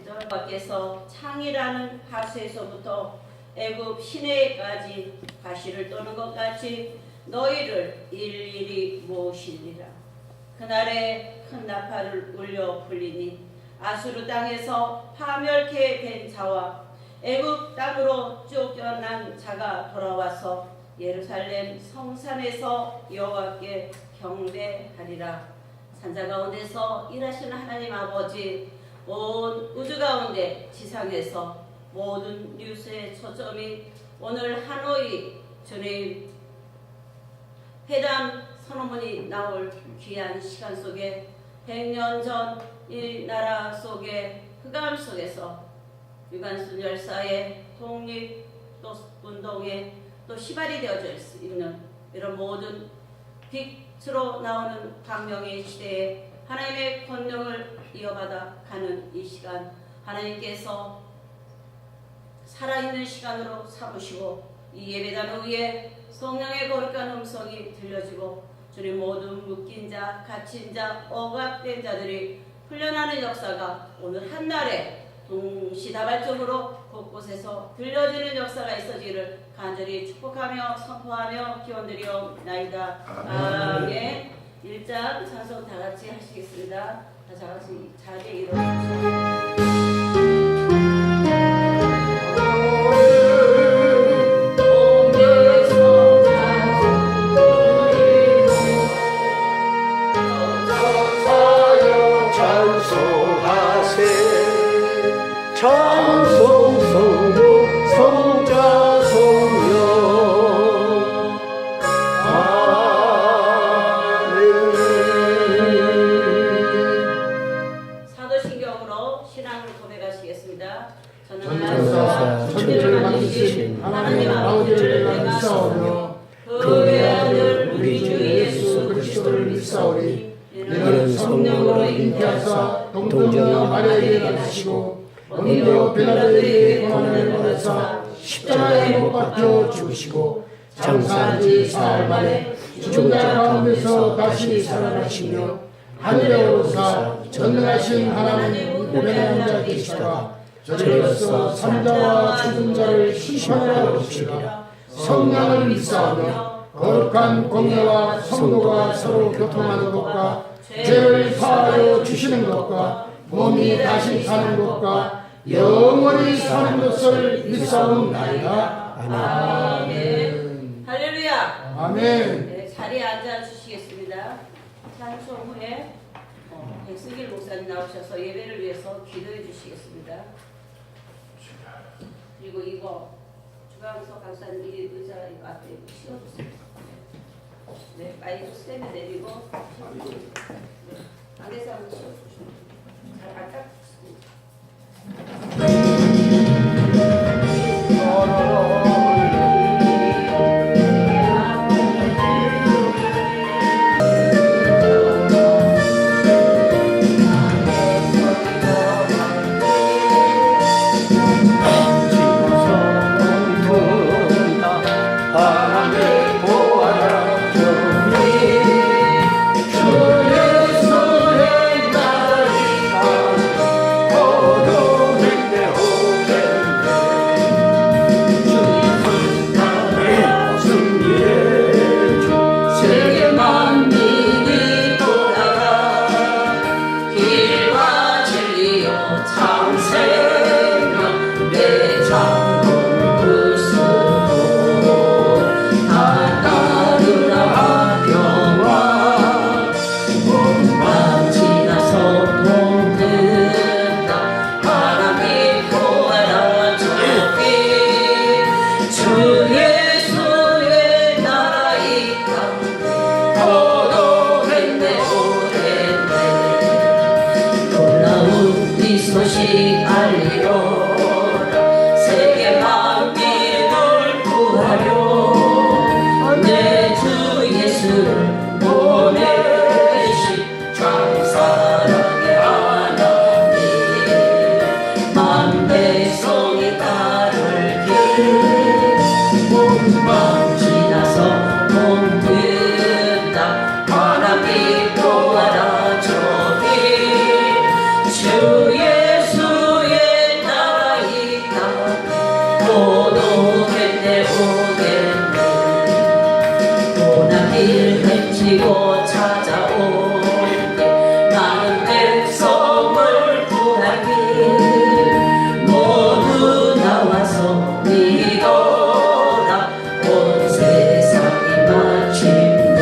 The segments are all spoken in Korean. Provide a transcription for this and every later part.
5절 밖에서 창이라는 하수에서부터 애굽 시내까지 가시를 떠는 것 같이 너희를 일일이 모으시리라. 그날에 큰 나팔을 울려 불리니 아수르 땅에서 파멸케 된 자와 애굽 땅으로 쫓겨난 자가 돌아와서 예루살렘 성산에서 여호와께 경배하리라. 산자 가운데서 일하시는 하나님 아버지, 온 우주 가운데 지상에서 모든 뉴스의 초점이 오늘 하노이 주님 회담 선언문이 나올 귀한 시간 속에 100년 전 이 나라 속에 흑암 속에서 유관순 열사의 독립 또 운동에 또 시발이 되어져 있는 이런 모든 빛으로 나오는 강명의 시대에 하나님의 권능을 이어받아 가는 이 시간, 하나님께서 살아있는 시간으로 삼으시고 이 예배당 위에 성령의 거룩한 음성이 들려지고 주님 모든 묶인 자, 갇힌 자, 억압된 자들이 풀려나는 역사가 오늘 한날에 동시다발적으로 곳곳에서 들려지는 역사가 있어지기를 간절히 축복하며 선포하며 기원드리옵나이다. 아멘. 1장 찬송 다같이 하시겠습니다. 다같이 자리에 일어나주세요. 찬송 성도 성자 성령 아멘. 사도신경으로 신앙을 고백하시겠습니다. 저는 천지를 만드신 하나님 아버지를 내가 믿사오며 그 외아들 우리 주 예수 그리스도를 믿사오니 이는 성령으로 잉태하사 동정녀 마리아에게 나시고 본디오 빌라도에게 고난을 받으사 십자가에 못 박혀 죽으시고 장사한 지 사흘 만에 죽은 자 가운데서 다시 살아나시며 하늘에 오르사 전능하신 하나님 우편에 앉아 계시다가 저리로서 산자와 죽은 자를 심판하러 오시리라. 성령을 믿사오며 거룩한 공예와 성도가 서로 교통하는 것과 죄를 사하여 주시는 것과 몸이 다시 사는 것과 영원히 사는 것을 믿사옵나이다. 아멘. 할렐루야. 아멘. 네, 자리에 앉아 주시겠습니다. 찬송 후에 백승길 목사님 나오셔서 예배를 위해서 기도해 주시겠습니다. 그리고 이거 주강석 강사님 이 의자 이거 앞에 씌워주세요. 네, 마이크 스탠드 내리고 네, 안에서 한번 씌워주시면 잘 아까 주 예수의 오겠네 오겠네 고난길 펼치고 찾아올게 많은 백성을 구하길 모두 나와서 믿어라 온 세상이 마침내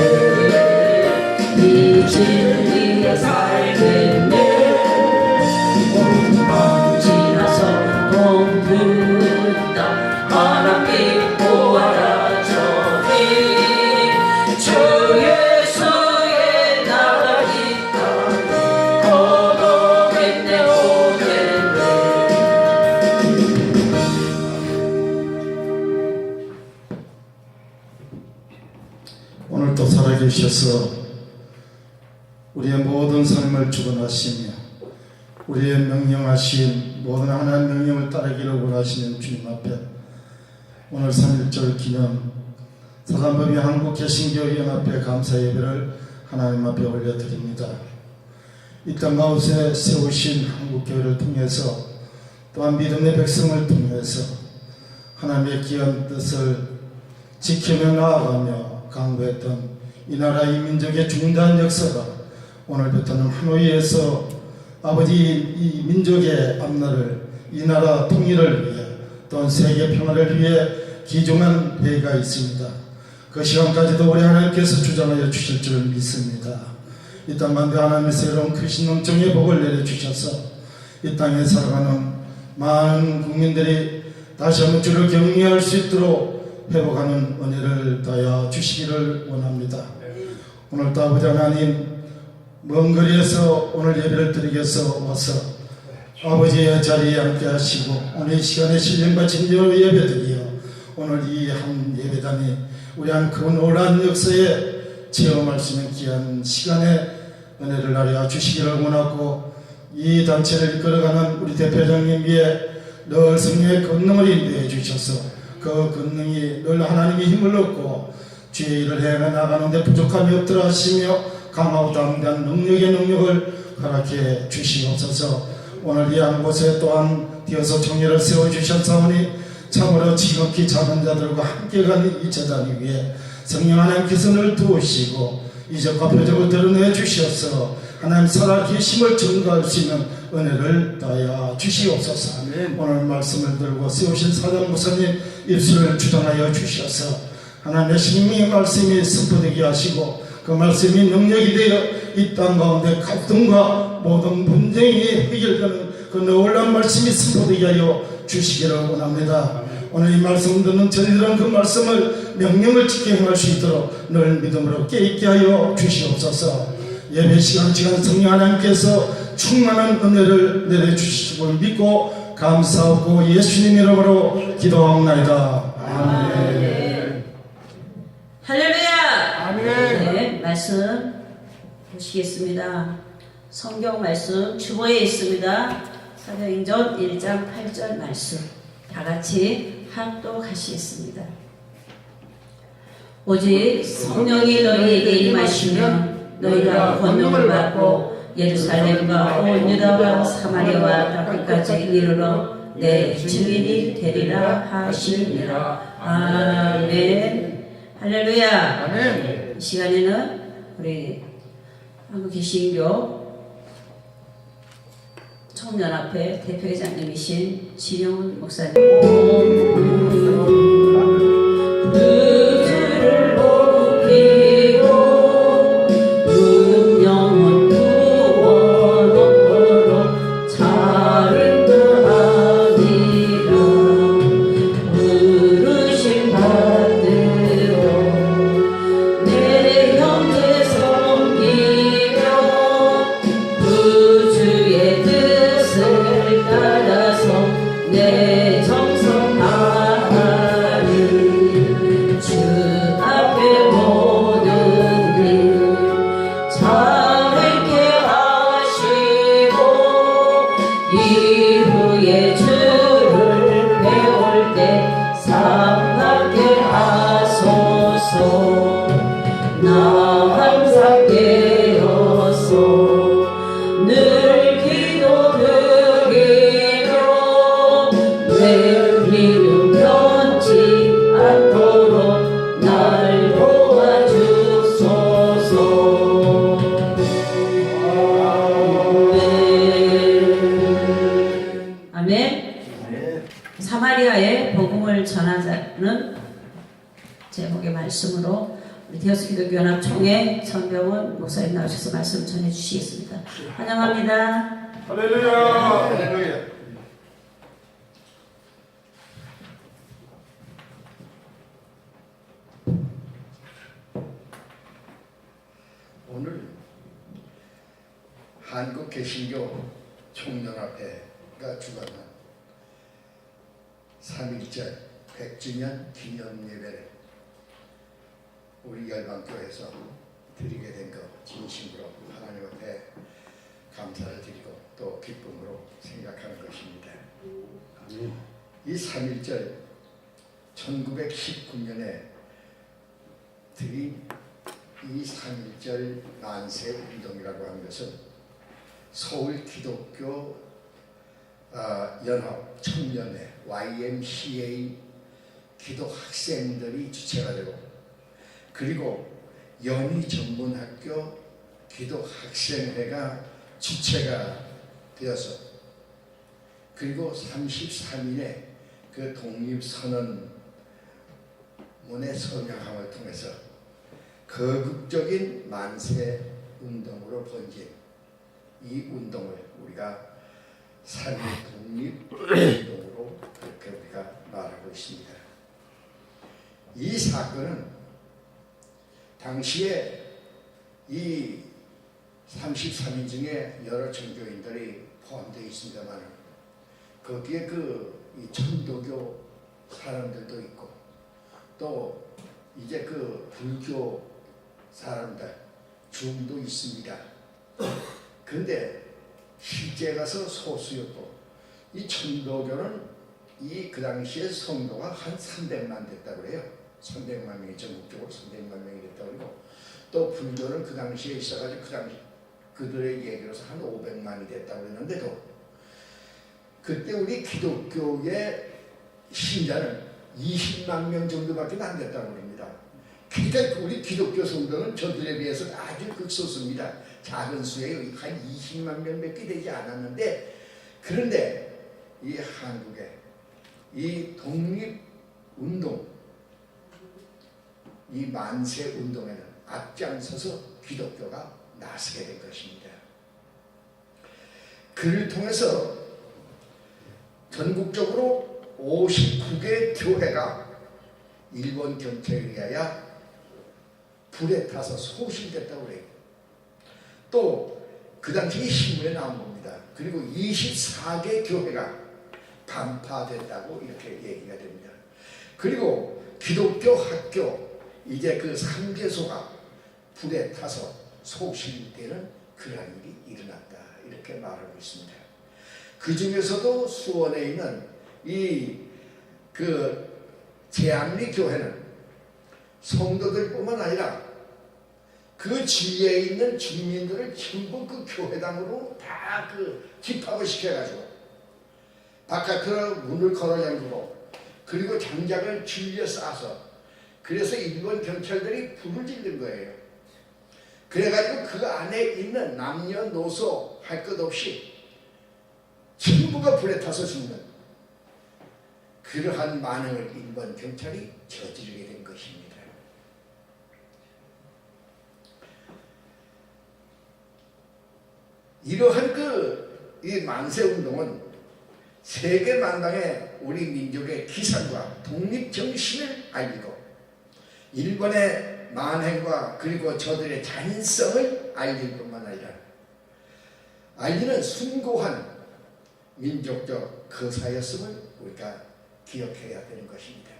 이 진리에 살겠네 온밤 지나서 봄든다 하나님 보아라 저기 주 예수의 나라 있다 오겠네 오겠네 오늘도 살아계셔서 우리의 모든 삶을 주관하시며 우리의 명령하신 모든 하나님 명령을 따르기를 원하시는 주님 앞에 오늘 3.1절 기념 사단법인 한국개신교연합회 감사 예배를 하나님 앞에 올려드립니다. 이 땅 가운데 세우신 한국교회를 통해서 또한 믿음의 백성을 통해서 하나님의 귀한 뜻을 지키며 나아가며 강구했던 이 나라 이 민족의 중대한 역사가 오늘부터는 하노이에서 아버지 이 민족의 앞날을 이 나라 통일을 위해 또한 세계 평화를 위해 기중한 회의가 있습니다. 그 시간까지도 우리 하나님께서 주장하여 주실 줄 믿습니다. 이 땅 가운데 하나님의 새로운 크신 넘정의 복을 내려주셔서 이 땅에 살아가는 많은 국민들이 다시 한번 주를 경외할 수 있도록 회복하는 은혜를 다하여 주시기를 원합니다. 오늘도 아버지 하나님 먼 거리에서 오늘 예배를 드리기 위해서 와서 아버지의 자리에 함께 하시고 오늘 이 시간에 신령과 진정으로 예배드리어 오늘 이 한 예배단이 우리 한 그 놀라운 역사에 체험할 수 있는 귀한 시간에 은혜를 나려 주시기를 원하고 이 단체를 이끌어가는 우리 대표장님 위에 늘 성령의 권능을 인도해 주셔서 그 권능이 늘 하나님의 힘을 얻고 주의 일을 해 나가는 데 부족함이 없도록 하시며 강하고 담대한 능력의 능력을 허락해 주시옵소서. 오늘 이 한 곳에 또한 디어서 총회를 세워주셨사오니 참으로 지극히 작은 자들과 함께 가는 이 재단을 위해 성령 하나님께서 늘 도우시고 이적과 표적을 드러내 주셔서 하나님 살아계심을 증거할 수 있는 은혜를 다하여 주시옵소서. 오늘 말씀을 들고 세우신 사장 목사님 입술을 주장하여 주셔서 하나님의 생명의 말씀이 선포되게 하시고 그 말씀이 능력이 되어 이 땅 가운데 갈등과 모든 분쟁이 해결되는 그 놀라운 말씀이 선포되게 하여 주시기를 원합니다. 오늘 이 말씀 듣는 저희들은 그 말씀을 명령을 지켜 행할 수 있도록 늘 믿음으로 깨있게 하여 주시옵소서. 예배 시간 성령 하나님께서 충만한 은혜를 내려주시고 믿고 감사하고 예수님 이름으로 기도하옵나이다. 아멘. 할렐루야. 아멘. 네, 말씀 보시겠습니다. 성경 말씀 주보에 있습니다. 사도행전 1장 8절 말씀 다 같이 합독하시겠습니다. 오직 성령이 너희에게 임하시면 너희가 권능을 받고 예루살렘과 온 유다와 사마리아와 땅끝까지 이르러 내 증인이 되리라 하시니라. 아멘. 할렐루야. 아멘. 이 시간에는 우리 한국개신교 청년합회 대표회장님이신 진영훈 목사님 그 주를 높이고 영원 구원으로 자른하니라. 부르심 받들어 내 형제 섬기며 그 주의 뜻을 따라서 내 정성 다하리. 주 앞에 모든 일 자유케 하시고 이후에 주를 배울 때 삼갑게 하소서. 나 항상 깨어서 늘 기도드리며 내 믿음 복음을 전하자는 제목의 말씀으로 우리 디어스 기독교연합총회 전병훈 목사님 나오셔서 말씀 전해주시겠습니다. 환영합니다. 할렐루야. 할렐루야. 오늘 한국 개신교 총연합회가 주관한 3.1절 100주년 기념 예배를 우리 열방교회에서 드리게 된 것 진심으로 하나님 앞에 감사를 드리고 또 기쁨으로 생각하는 것입니다. 이 3.1절 1919년에 드린 이 3.1절 만세 운동이라고 하는 것은 서울 기독교 연합 청년회 YMCA 기독 학생들이 주체가 되고, 그리고 연희 전문학교 기독 학생회가 주체가 되어서, 그리고 33일에 그 독립선언문의 서명함을 통해서 거국적인 만세 운동으로 번진 이 운동을 우리가 3.1 독립운동으로 그렇게 우리가 말하고 있습니다. 이 사건은 당시에 이 33인 중에 여러 전교인들이 포함되어 있습니다만, 거기에 이 천도교 사람들도 있고 또 이제 불교 사람들 중도 있습니다. 근데 실제 가서 소수였고, 이 천도교는 그 당시에 성도가 한 300만 됐다고 해요. 300만 명이 전국적으로 300만 명이 됐다고 그러고, 또 불교는 그 당시에 있어가지고 그들의 얘기로서 한 500만이 됐다고 그랬는데도, 그때 우리 기독교의 신자는 20만 명 정도밖에 안 됐다고 합니다. 그러니까 우리 기독교 성도는 저들에 비해서 아주 극소수입니다. 작은 수예요. 한 20만 명밖에 되지 않았는데, 그런데 이 한국의 이 독립운동, 이 만세운동에는 앞장서서 기독교가 나서게 된 것입니다. 그를 통해서 전국적으로 59개 교회가 일본 경찰에 의하여 불에 타서 소실됐다고 해요. 또 그 당시 신문에 나온 겁니다. 그리고 24개 교회가 반파됐다고 이렇게 얘기가 됩니다. 그리고 기독교 학교 이제 3개소가 불에 타서 소실되는 그런 일이 일어났다, 이렇게 말하고 있습니다. 그 중에서도 수원에 있는 제암리 교회는 성도들뿐만 아니라 그 주위에 있는 주민들을 전부 그 교회당으로 다 집합을 시켜가지고 바깥으로 문을 걸어 잠그고, 그리고 장작을 주위에 쏴서, 그래서 일본 경찰들이 불을 지른 거예요. 그래가지고 그 안에 있는 남녀노소 할 것 없이 전부가 불에 타서 죽는 그러한 만행을 일본 경찰이 저지르게 된 것입니다. 이러한 이 만세운동은 세계 만방에 우리 민족의 기산과 독립정신을 알리고, 일본의 만행과 그리고 저들의 잔인성을 알릴 뿐만 아니라 알리는 숭고한 민족적 거사였음을 우리가 기억해야 되는 것입니다.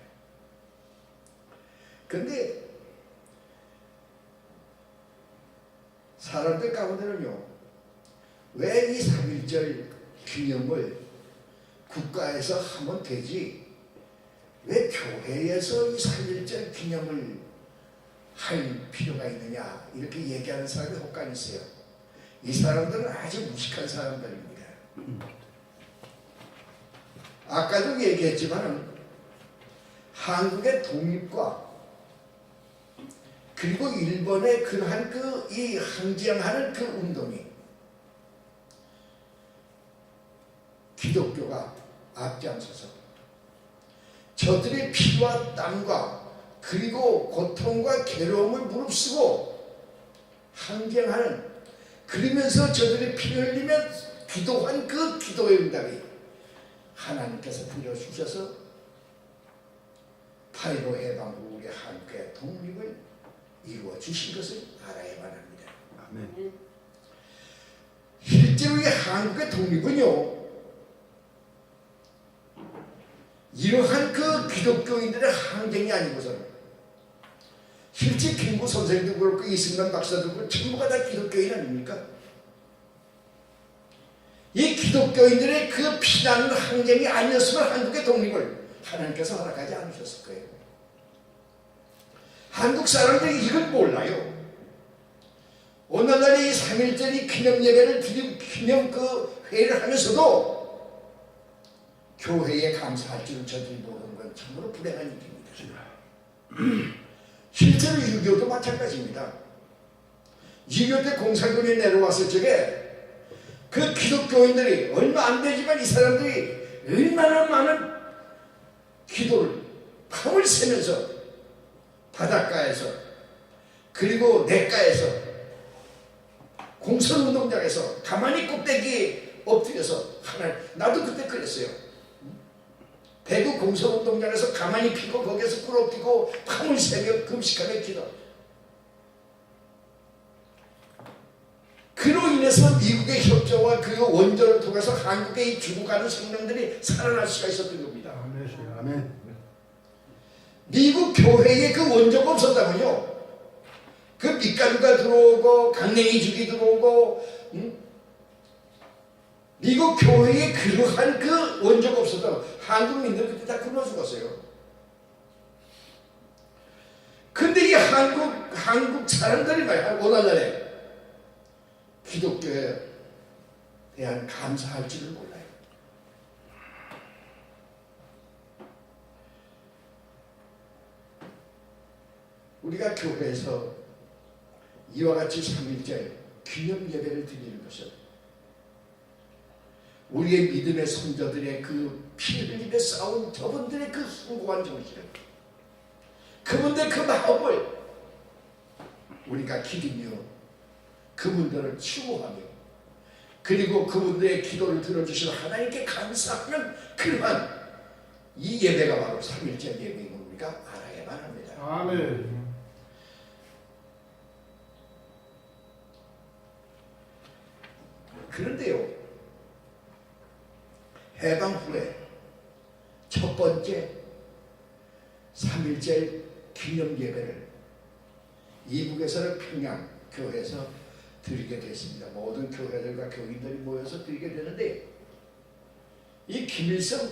그런데 사람들 가운데는요, 왜 이 3.1절 기념을 국가에서 하면 되지, 왜 교회에서 이 3.1절 기념을 할 필요가 있느냐, 이렇게 얘기하는 사람이 혹간 있어요. 이 사람들은 아주 무식한 사람들입니다. 아까도 얘기했지만 한국의 독립과 그리고 일본의 그러한 이 항쟁하는 그 운동이 기독교가 앞장서서 저들의 피와 땀과 그리고 고통과 괴로움을 무릅쓰고 항쟁하는, 그러면서 저들의 피를 흘리며 기도한 그 기도의 응답이 하나님께서 들어주셔서 8.15 해방 후 우리 한국의 독립을 이루어 주신 것을 알아야만 합니다. 아멘. 실제로 이 한국의 독립은요, 이러한 그 기독교인들의 항쟁이 아니고서는, 실제 김구 선생도 그렇고 이승만 박사도 그렇고 전부가 다 기독교인 아닙니까? 이 기독교인들의 그 피나는 항쟁이 아니었으면 한국의 독립을 하나님께서 허락하지 않으셨을 거예요. 한국 사람들이 이걸 몰라요. 오늘날에 이 3.1절 기념 예배를 드리고 기념 그 회의를 하면서도 교회에 감사할 줄을 저들이 모르는 건 참으로 불행한 일입니다. 실제로 6.25도 마찬가지입니다. 6.25 때 공산군이 내려왔을 적에 그 기독교인들이 얼마 안 되지만 이 사람들이 얼마나 많은 기도를 밤을 새면서 바닷가에서 그리고 냇가에서 공설운동장에서 가만히 꼭대기에 엎드려서 하나님, 나도 그때 그랬어요. 대구 공설운동장에서 가만히 피고 거기에서 꿇어엎드리고 밤을 새며 금식하며 기도. 그로 인해서 미국의 협조와 그 원조를 통해서 한국에 죽어가는 생명들이 살아날 수가 있었던 겁니다. 아멘. 미국 교회에 그 원조가 없었다면요, 그 밀가루가 들어오고 강냉이 죽이 들어오고 미국 교회에 그러한 그 원조가 없었다면 한국민들 그때 다 굶어 죽었어요. 근데 이 한국 사람들이 말이야, 오늘날에 기독교에 대한 감사할 줄을 몰라요. 우리가 교회에서 이와 같이 3.1절 기념 예배를 드리는 것은 우리의 믿음의 선조들의 그 피를 흘리며 싸운 저분들의 그 숭고한 정신, 그분들의 그 마음을 우리가 기리며 그분들을 추모하며 그리고 그분들의 기도를 들어주시는 하나님께 감사하는 그러한 이 예배가 바로 3.1절 예배임을 우리가 알아야만 합니다. 아멘. 그런데요, 해방 후에 첫 번째 3.1절 기념 예배를 이북에서는 평양 교회에서 드리게 됐습니다. 모든 교회들과 교인들이 모여서 드리게 되는데, 이 김일성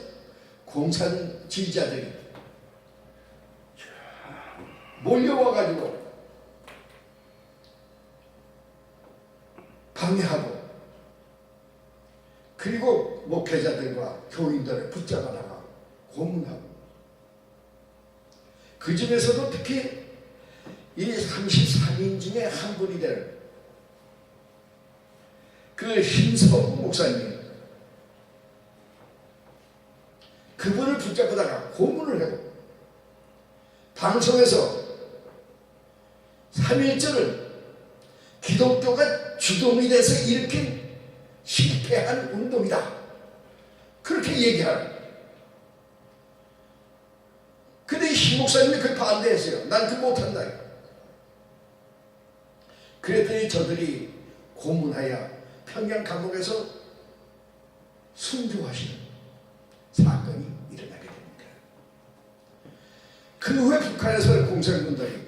공산 지지자들이 몰려와가지고 방해하고, 그리고 목회자들과 교인들을 붙잡아다가 고문하고, 그 중에서도 특히 이 33인 중에 한 분이 되는 그 신서구 목사님, 그분을 붙잡아다가 고문을 하고 방송에서 3.1절을 기독교가 주동이 돼서 일으킨 실패한 운동이다, 그렇게 얘기하는. 근데 이 목사님이 그 반대했어요. 난 그 못한다. 그랬더니 저들이 고문하여 평양 감옥에서 순교하시는 사건이 일어나게 됩니다. 그 후에 북한에서 공산군들이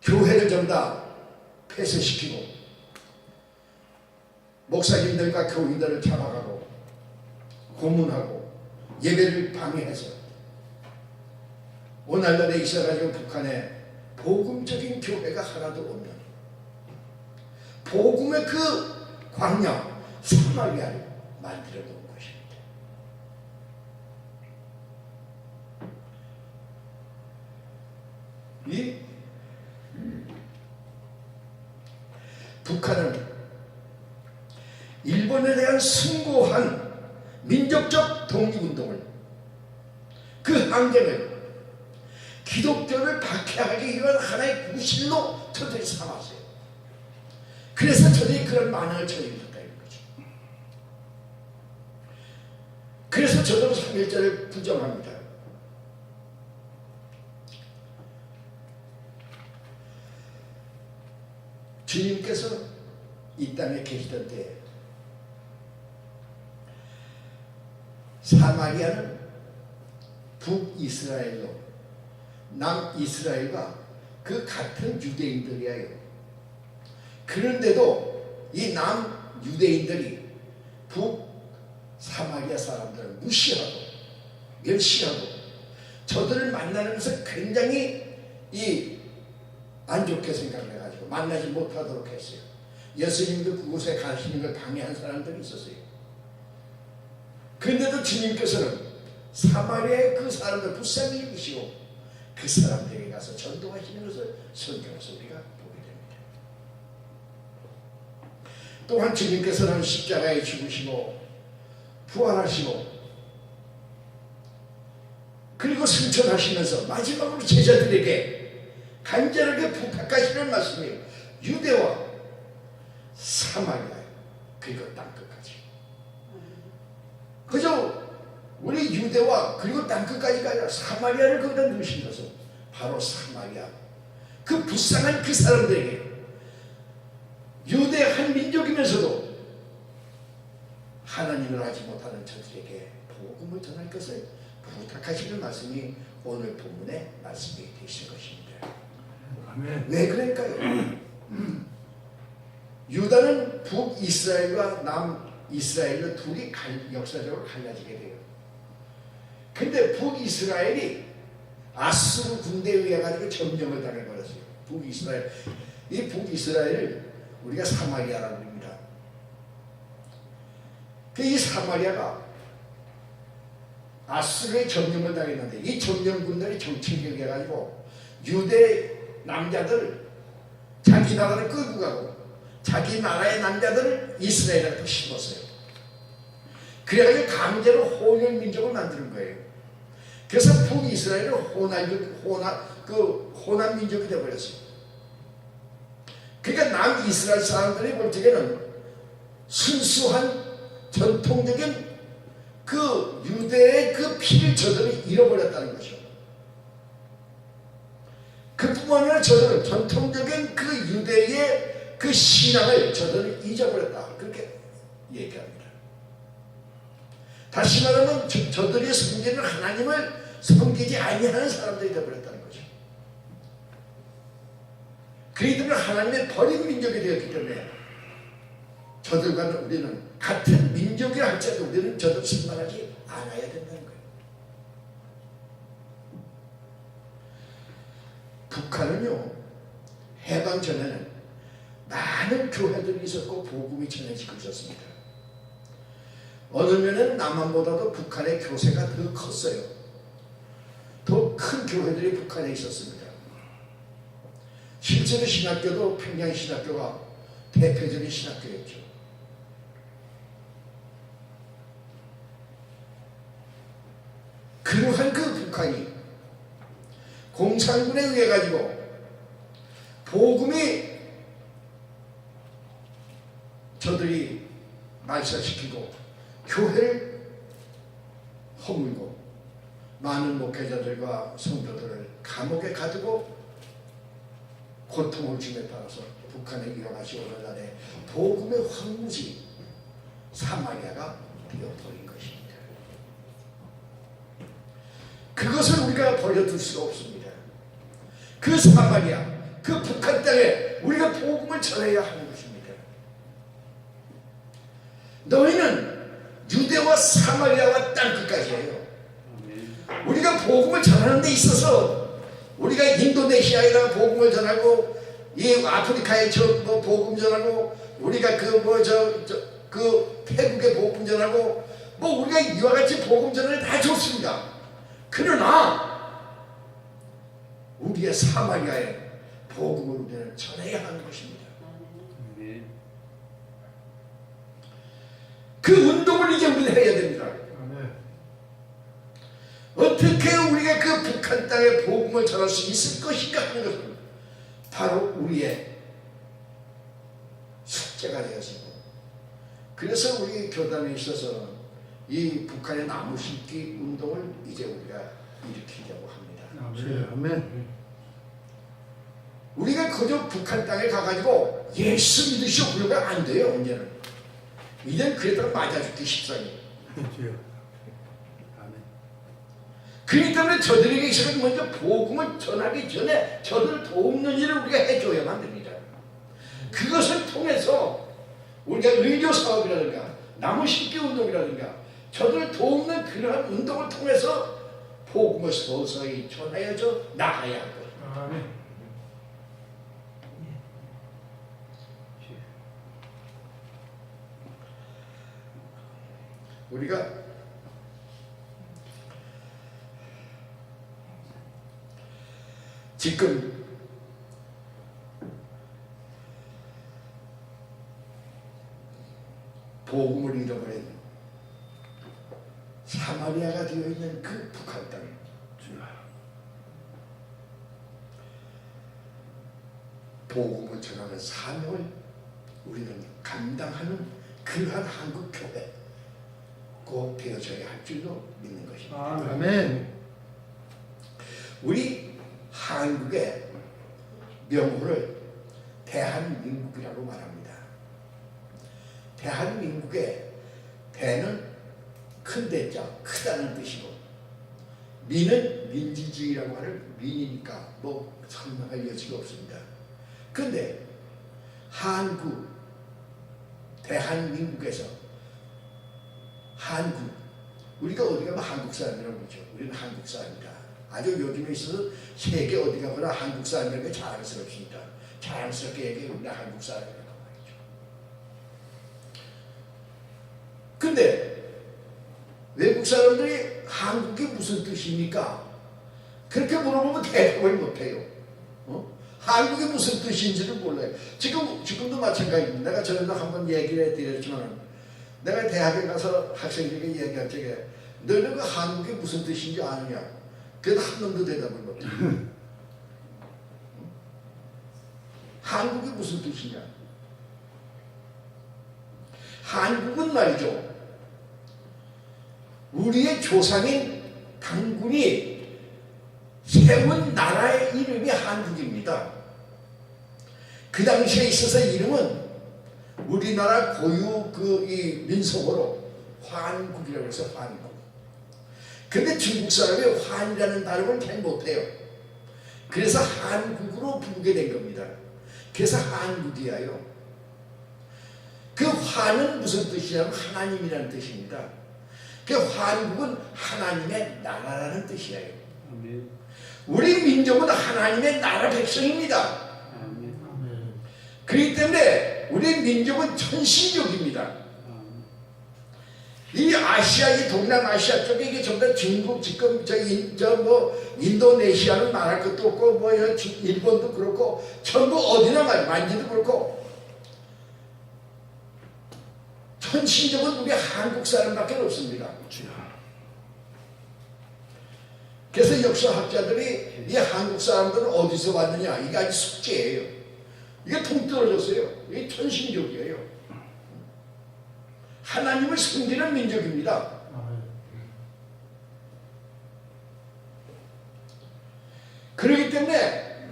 교회를 전부 다 폐쇄시키고 목사님들과 교인들을 잡아가고 고문하고 예배를 방해해서 오늘날에 있어가지고 북한에 복음적인 교회가 하나도 없는 복음의 그 광야 사마리아를 만들어 놓은 것입니다. 이 북한은 일본에 대한 숭고한 민족적 독립운동을 그 환경을 기독교를 박해하기 위한 하나의 무실로 저들이 삼았어요. 그래서 저들이 그런 만행을 저질렀다는 거죠. 그래서 저도 3.1절을 부정합니다. 주님께서 이 땅에 계시던 때 사마리아는 북이스라엘로 남이스라엘과 그 같은 유대인들이에요. 그런데도 이 남유대인들이 북사마리아 사람들을 무시하고 멸시하고 저들을 만나는 것을 굉장히 안 좋게 생각을 해가지고 만나지 못하도록 했어요. 예수님도 그곳에 가시는 걸 방해한 사람들이 있었어요. 그런데도 주님께서는 사마리아의 그 사람들 불쌍히 여기시고 그 사람들에게 가서 전도하시는 것을 성경에서 우리가 보게 됩니다. 또한 주님께서는 십자가에 죽으시고 부활하시고 그리고 승천하시면서 마지막으로 제자들에게 간절하게 부탁하시는 말씀이 유대와 사마리아 그리고 땅끝까지. 그저 우리 유대와 그리고 땅끝까지가 아니라 사마리아를 거기다 넣으신 것은 바로 사마리아 그 불쌍한 그 사람들에게 유대 한 민족이면서도 하나님을 알지 못하는 저들에게 복음을 전할 것을 부탁하시는 말씀이 오늘 본문의 말씀이 되신 것입니다. 아멘. 왜 그럴까요? 유다는 북이스라엘과 남이스라엘로 둘이 역사적으로 갈라지게 돼요. 근데 북이스라엘이 아수르 군대에 의해 가지고 점령을 당해버렸어요. 북이스라엘. 이 북이스라엘을 우리가 사마리아라고 합니다. 이 사마리아가 아수르의 점령을 당했는데 이 점령군들이 정치를 해가지고 유대 남자들을 자기 나라를 끌고 가고 자기 나라의 남자들을 이스라엘한테 심었어요. 그래가지고 강제로 혼혈 민족을 만드는 거예요. 그래서 북이스라엘은 호남 민족이 되어버렸어요. 그러니까 남이스라엘 사람들이 볼 적에는 순수한 전통적인 그 유대의 그 피를 저들이 잃어버렸다는 것이죠. 그뿐만 아니라 저들은 전통적인 그 유대의 그 신앙을 저들은 잊어버렸다. 그렇게 얘기합니다. 다시 말하면 저들이 섬기는 하나님을 섬기지 아니하는 사람들이 되어버렸다는 거죠. 그들은 하나님의 버린 민족이 되었기 때문에 저들과는 우리는 같은 민족이라 할지라도 우리는 저들 신망하지 않아야 된다는 거예요. 북한은요, 해방 전에는 많은 교회들이 있었고 복음이 전해지고 있었습니다. 어느 면에는 남한보다도 북한의 교세가 더 컸어요. 더 큰 교회들이 북한에 있었습니다. 실제로 신학교도 평양 신학교가 대표적인 신학교였죠. 그러한 그 북한이 공산군에 의해 가지고 복음이 저들이 말살시키고 교회를 허물고 많은 목회자들과 성도들을 감옥에 가두고 고통을 주에 따라서 북한에 이어가시 오늘날에 복음의 황무지 사마리아가 되어버린 것입니다. 그것을 우리가 버려둘 수가 없습니다. 그 사마리아, 그 북한 땅에 우리가 복음을 전해야 하는 것입니다. 너희는 유대와 사마리아와 땅끝까지예요. 우리가 복음을 전하는 데 있어서 우리가 인도네시아에다 복음을 전하고 이 아프리카에 복음 전하고 우리가 그 태국에 복음 전하고 우리가 이와 같이 복음 전하는 다 좋습니다. 그러나 우리의 사마리아에 복음을 우리는 전해야 하는 것입니다. 그 운동을 이제 우리는 해야 됩니다. 어떻게 북한 땅에 복음을 전할 수 있을 것인가 하는 것은 바로 우리의 숙제가 되어지고, 그래서 우리 교단에 있어서 이 북한의 나무 심기 운동을 이제 우리가 일으키려고 합니다. 아멘. 우리가 그저 북한 땅에 가가지고 예수 믿으시오 그러면 안 돼요. 언제는 이젠 그랬다가 맞아 죽기 십상이에요. 주여. 아멘. 그렇기 때문에 저들에게 있어서 먼저 복음을 전하기 전에 저들을 돕는 일을 우리가 해줘야만 됩니다. 그것을 통해서 우리가 의료 사업이라든가 나무 심기 운동이라든가 저들을 돕는 그러한 운동을 통해서 복음을 서서히 전하여져 나가야 할 것입니다. 아멘. 우리가 지금 복음을 잃어버린 사마리아가 되어 있는 그 북한 땅, 복음을 전하는 사명을 우리는 감당하는 그러한 한국 교회 꼭 되어져야 할 줄로 믿는 것입니다. 아멘. 우리 한국의 명호를 대한민국이라고 말합니다. 대한민국의 대는 큰 대자, 크다는 뜻이고, 민은 민주주의라고 하는 민이니까 뭐 설명할 여지가 없습니다. 그런데 한국, 대한민국에서 한국, 우리가 어디 가면 한국 사람이라고 그러죠. 우리는 한국 사람이다. 아주 요즘에 있어서 세계 어디 가거나 한국 사람이라는 게 자랑스럽습니다. 자랑스럽게 얘기해 우리는 한국 사람이라고 말이죠. 근데 외국 사람들이 한국이 무슨 뜻입니까? 그렇게 물어보면 대답을 못해요. 한국이 무슨 뜻인지를 몰라요. 지금도 마찬가지입니다. 내가 전에도 한번 얘기를 해드렸지만, 내가 대학에 가서 학생들에게 얘기할 적에 너는 그 한국이 무슨 뜻인지 아느냐? 그래도 한 놈도 대답을 못해. 한국이 무슨 뜻이냐? 한국은 말이죠, 우리의 조상인 당군이 세운 나라의 이름이 한국입니다. 그 당시에 있어서 이름은 우리나라 고유 이 민속어로 환국이라고 해서 환국. 근데 중국 사람이 환이라는 단어를 잘 못해요. 그래서 한국으로 부르게 된 겁니다. 그래서 한국이에요. 그 환은 무슨 뜻이냐면 하나님이라는 뜻입니다. 그 한국은 하나님의 나라라는 뜻이에요. 아멘. 우리 민족은 하나님의 나라 백성입니다. 아멘. 그렇기 때문에 우리 민족은 천신족입니다. 이 아시아, 이 동남아시아 쪽에 이게 전부 다 중국, 지금 인도네시아는 말할 것도 없고, 뭐 일본도 그렇고, 전부 어디나 만지도 그렇고, 천신족은 우리 한국 사람밖에 없습니다. 그래서 역사학자들이 이 한국 사람들은 어디서 왔느냐, 이게 아주 숙제예요. 이게 통떨어졌어요. 이게 천신족이에요. 하나님을 섬기는 민족입니다. 그렇기 때문에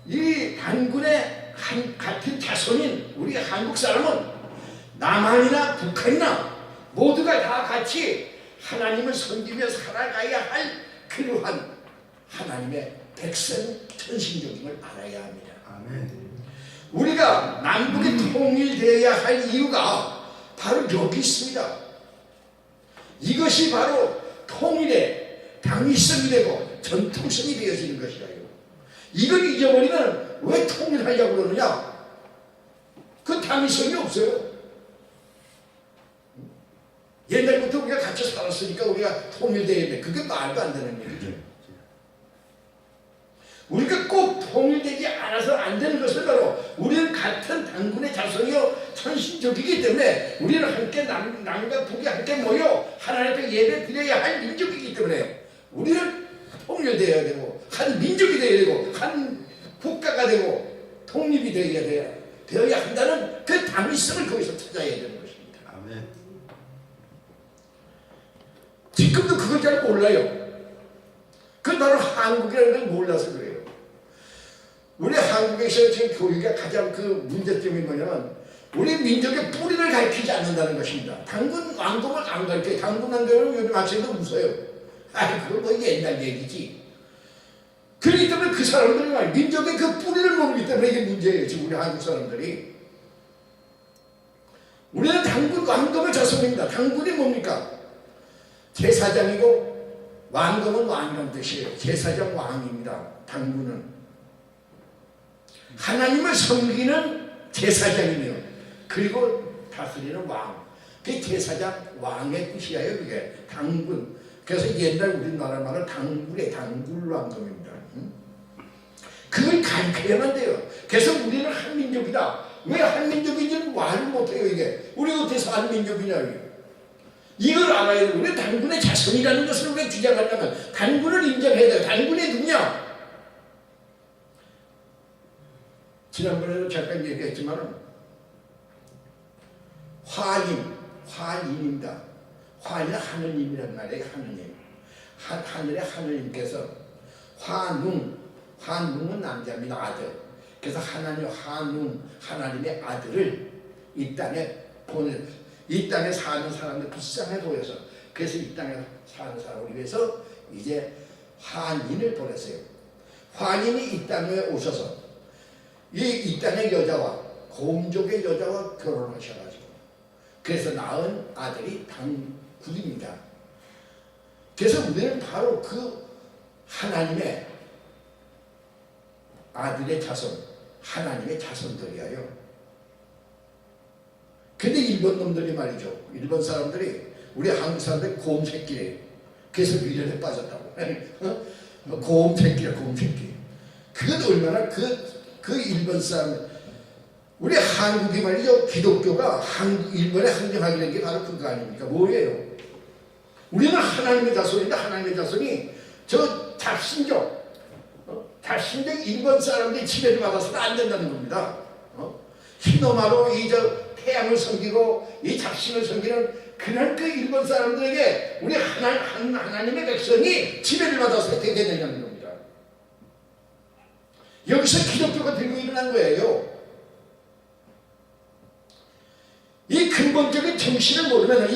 이 단군의 같은 자손인 우리 한국 사람은 남한이나 북한이나 모두가 다 같이 하나님을 섬기며 살아가야 할 그러한 하나님의 백성 천신족임을 알아야 합니다. 아멘. 우리가 남북이 통일되어야 할 이유가 바로 여기 있습니다. 이것이 바로 통일의 당위성이 되고 전통성이 되어지는 것이에요. 이걸 잊어버리면 왜 통일하려고 그러느냐? 그 당위성이 없어요. 옛날부터 우리가 같이 살았으니까 우리가 통일되어야 돼. 그게 말도 안 되는 얘기죠. 우리가 꼭 통일되지 않아서 안 되는 것은 바로 우리는 같은 당군의 자손이요 천신족이기 때문에 우리는 함께 남과 북이 함께 모여 하나님 앞에 예배 드려야 할 민족이기 때문에 우리는 통일되어야 되고 한 민족이 되어야 되고 한 국가가 되고 독립이 되어야 한다는 그 당위성을 거기서 찾아야 되는 것입니다. 아멘. 지금도 그걸 잘 몰라요. 그 바로 한국이라는 걸 몰라서 그래요. 우리 한국에서 지금 교육의 가장 그 문제점이 뭐냐면 우리 민족의 뿌리를 가르치지 않는다는 것입니다. 당군 왕궁을 안 가르쳐요. 당군 왕궁을 요즘 학생들 웃어요. 아이 그건 뭐 옛날 얘기지. 그렇기 때문에 그 사람들이 말 민족의 그 뿌리를 모르기 때문에 이게 문제예요. 지금 우리 한국 사람들이. 우리는 당군 왕궁의 자손입니다. 당군이 뭡니까? 제사장이고 왕궁은 왕이라는 뜻이에요. 제사장 왕입니다. 당군은 하나님을 섬기는 제사장이며 그리고 다스리는 왕. 그게 제사장 왕의 뜻이에요. 그게 당군. 그래서 옛날 우리나라 말은 당굴왕금입니다. 그걸 가르쳐야만 돼요. 그래서 우리는 한민족이다. 왜 한민족인지는 말을 못해요. 이게 우리 어때서 한민족이냐 이걸 알아야 돼요. 우리 당군의 자손이라는 것을 왜 주장하냐면 당군을 인정해야 돼요. 당군이 누구냐? 지난번에도 잠깐 얘기했지만 화인입니다. 화인은 하느님이란 말이에요. 하느님. 하늘의 하느님께서 한웅은 남자입니다. 아들. 그래서 하나님의 아들을 이 땅에 이 땅에 사는 사람들 불쌍해 보여서 그래서 이 땅에 사는 사람을 위해서 이제 환인을 보냈어요. 환인이 이 땅에 오셔서 이 땅의 여자와 곰족의 여자와 결혼하셔가지고 그래서 낳은 아들이 당굴입니다. 그래서 우리는 바로 그 하나님의 아들의 자손, 하나님의 자손들이에요. 근데 일본 놈들이 말이죠. 일본 사람들이 우리 한국 사람들이 곰 새끼래요. 그래서 미련에 빠졌다고. 곰 새끼야, 곰 새끼. 그건 얼마나 그 일본 사람, 우리 한국이 말이죠. 기독교가 일본에 항정하게 게 바로 그거 아닙니까? 뭐예요? 우리는 하나님의 자손인데 하나님의 자손이 저 잡신적 일본 사람들이 지배를 받아서는 안 된다는 겁니다. 히노마로 태양을 섬기고 이 잡신을 섬기는 그런 그 일본 사람들에게 우리 하나님의 백성이 지배를 받아서 되게 되는 겁니다. 여기서 기독교가 들고 일어난 거예요. 이 근본적인 정신을 모르면